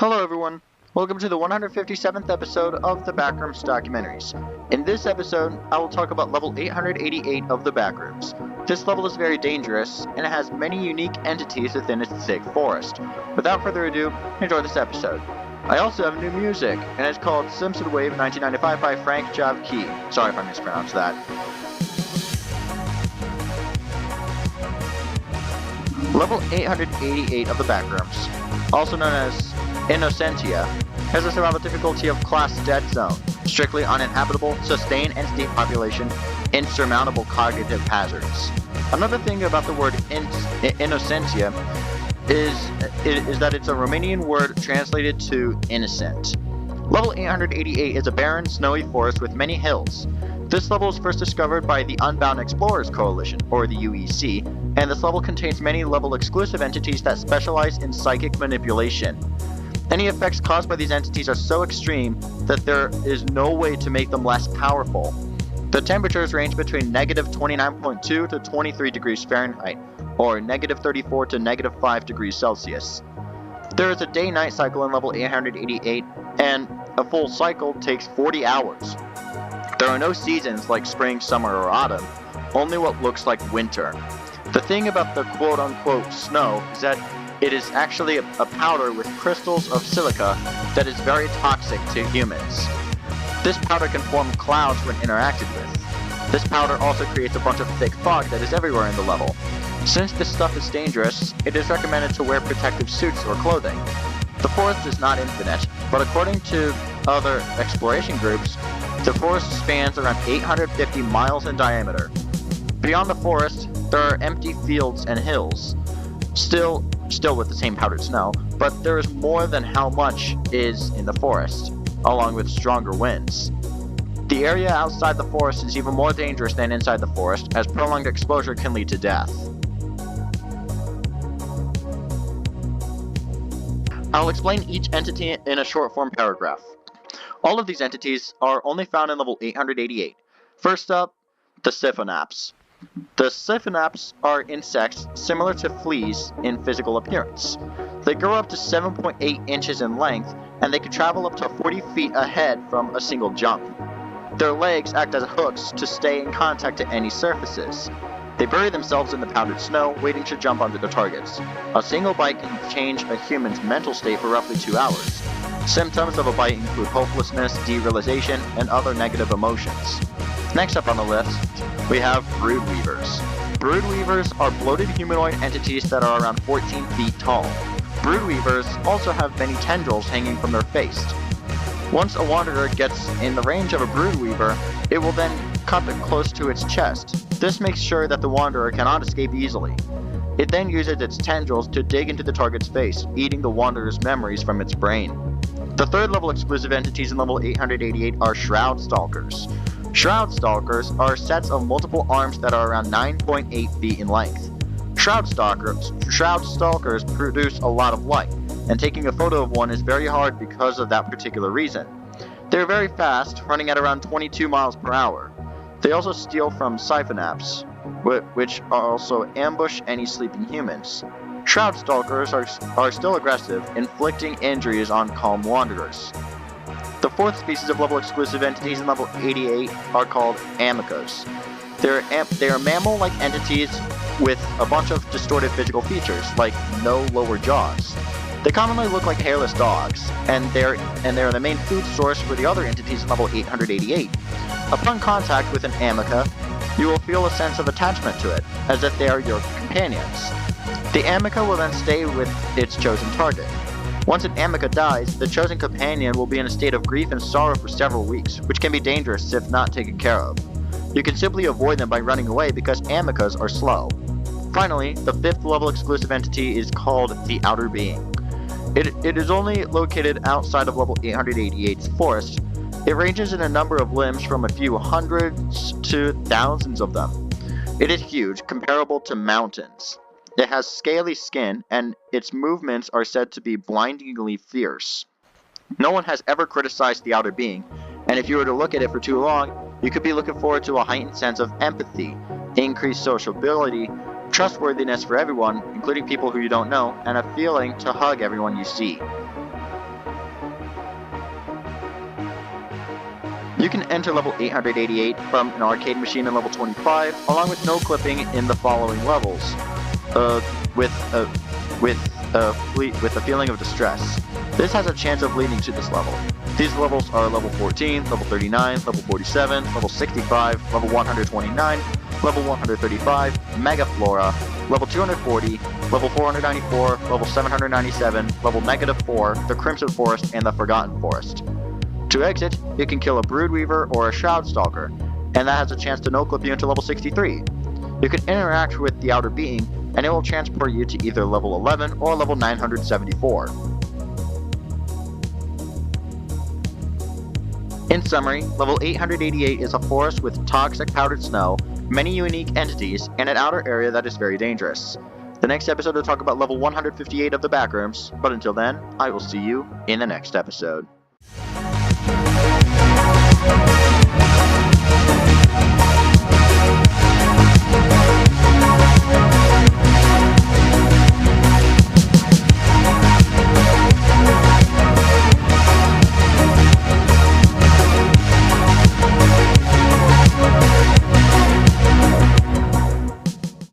Hello everyone, welcome to the 157th episode of the Backrooms Documentaries. In this episode, I will talk about level 888 of the Backrooms. This level is very dangerous, and it has many unique entities within its thick forest. Without further ado, enjoy this episode. I also have new music, and it's called Simpson Wave 1995 by Frank Javkey. Sorry if I mispronounced that. Level 888 of the Backrooms, also known as Innocentia, has a survival difficulty of Class Dead Zone, strictly uninhabitable, sustained entity population, insurmountable cognitive hazards. Another thing about the word Innocentia is that it's a Romanian word translated to innocent. Level 888 is a barren, snowy forest with many hills. This level was first discovered by the Unbound Explorers Coalition, or the UEC, and this level contains many level-exclusive entities that specialize in psychic manipulation. Any effects caused by these entities are so extreme that there is no way to make them less powerful. The temperatures range between negative 29.2 to 23 degrees Fahrenheit, or negative 34 to negative 5 degrees Celsius. There is a day-night cycle in level 888, and a full cycle takes 40 hours. There are no seasons like spring, summer, or autumn, only what looks like winter. The thing about the quote-unquote snow is that it is actually a powder with crystals of silica that is very toxic to humans. This powder can form clouds when interacted with. This powder also creates a bunch of thick fog that is everywhere in the level. Since this stuff is dangerous, it is recommended to wear protective suits or clothing. The forest is not infinite, but according to other exploration groups, the forest spans around 850 miles in diameter. Beyond the forest, there are empty fields and hills, still with the same powdered snow, but there is more than how much is in the forest, along with stronger winds. The area outside the forest is even more dangerous than inside the forest, as prolonged exposure can lead to death. I'll explain each entity in a short form paragraph. All of these entities are only found in level 888. First up, the Siphonaps. The Siphonaps are insects similar to fleas in physical appearance. They grow up to 7.8 inches in length, and they can travel up to 40 feet ahead from a single jump. Their legs act as hooks to stay in contact to any surfaces. They bury themselves in the powdered snow, waiting to jump onto the targets. A single bite can change a human's mental state for roughly 2 hours. Symptoms of a bite include hopelessness, derealization, and other negative emotions. Next up on the list, we have Broodweavers. Broodweavers are bloated humanoid entities that are around 14 feet tall. Broodweavers also have many tendrils hanging from their face. Once a wanderer gets in the range of a broodweaver, it will then cut it close to its chest. This makes sure that the wanderer cannot escape easily. It then uses its tendrils to dig into the target's face, eating the wanderer's memories from its brain. The third level exclusive entities in level 888 are Shroud Stalkers. Shroud Stalkers are sets of multiple arms that are around 9.8 feet in length. Shroud Stalkers produce a lot of light, and taking a photo of one is very hard because of that particular reason. They are very fast, running at around 22 miles per hour. They also steal from Siphonaps, which also ambush any sleeping humans. Shroud Stalkers are still aggressive, inflicting injuries on calm wanderers. The fourth species of level exclusive entities in level 88 are called Amicas. They are mammal-like entities with a bunch of distorted physical features, like no lower jaws. They commonly look like hairless dogs, and they're the main food source for the other entities in level 888. Upon contact with an Amica, you will feel a sense of attachment to it, as if they are your companions. The Amica will then stay with its chosen target. Once an Amica dies, the chosen companion will be in a state of grief and sorrow for several weeks, which can be dangerous if not taken care of. You can simply avoid them by running away because Amicas are slow. Finally, the fifth level exclusive entity is called the Outer Being. It is only located outside of level 888's forest. It ranges in a number of limbs from a few hundreds to thousands of them. It is huge, comparable to mountains. It has scaly skin, and its movements are said to be blindingly fierce. No one has ever criticized the Outer Being, and if you were to look at it for too long, you could be looking forward to a heightened sense of empathy, increased sociability, trustworthiness for everyone, including people who you don't know, and a feeling to hug everyone you see. You can enter level 888 from an arcade machine in level 25, along with no clipping in the following levels, with a feeling of distress. This has a chance of leading to this level. These levels are level 14, level 39, level 47, level 65, level 129, level 135, Mega Flora, level 240, level 494, level 797, level -4, the Crimson Forest, and the Forgotten Forest. To exit, you can kill a Broodweaver or a Shroud Stalker, and that has a chance to no-clip you into level 63. You can interact with the Outer Being, and it will transport you to either level 11 or level 974. In summary, level 888 is a forest with toxic powdered snow, many unique entities, and an outer area that is very dangerous. The next episode will talk about level 158 of the Backrooms, but until then, I will see you in the next episode.